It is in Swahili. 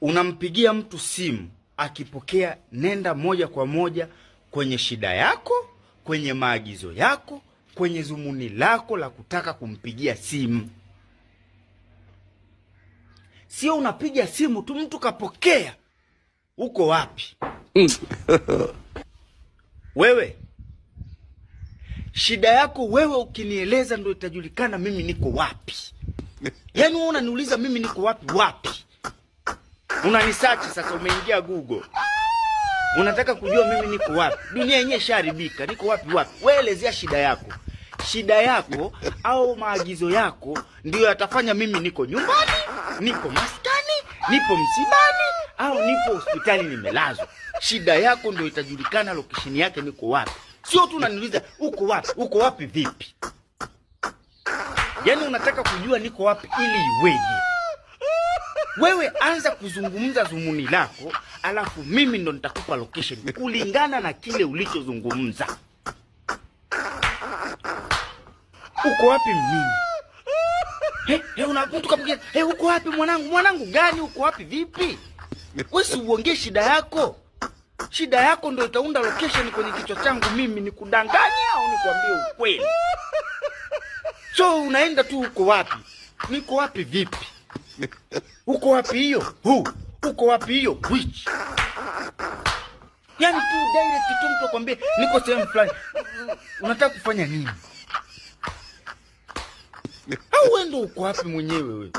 Unampigia mtu simu, akipokea nenda moja kwa moja kwenye shida yako, kwenye maagizo yako, kwenye zumuni lako la kutaka kumpigia simu. Sio unapiga simu tu mtu kapokea. Uko wapi? Wewe shida yako wewe ukinieleza ndio itajulikana mimi niko wapi. Yaani wewe unaniuliza mimi niko wapi wapi? Unanisearch sasa, umeingia Google. Unataka kujua mimi niko wapi? Dunia yenyewe isharibika. Niko wapi wapi? Wewe elezea shida yako. Shida yako au maagizo yako ndio yatafanya mimi niko nyumbani, niko maskani, nipo msibani au nipo hospitali nimelazwa. Shida yako ndio itajulikana location yake niko wapi. Sio tu unaniuliza uko wapi? Uko wapi vipi? Yaani unataka kujua niko wapi ili iweje? Wewe anza kuzungumza zumuni lako, alafu mimi ndo nitakupa location kulingana na kile ulichozungumza. Uko wapi mimi? Mtu kapigia, uko wapi mwanangu? Mwanangu gani? Uko wapi vipi? Wewe si uongee shida yako. Shida yako ndio itaunda location kwenye kichwa changu mimi nikudanganya au nikwambie ukweli. So unaenda tu uko wapi? Niko wapi vipi? Uko wapi hiyo? Uko wapi hiyo? Which? Yaani tu direct tu mtu akwambie niko sehemu fulani. Unataka kufanya nini? Au wewe ndio uko wapi mwenyewe wewe?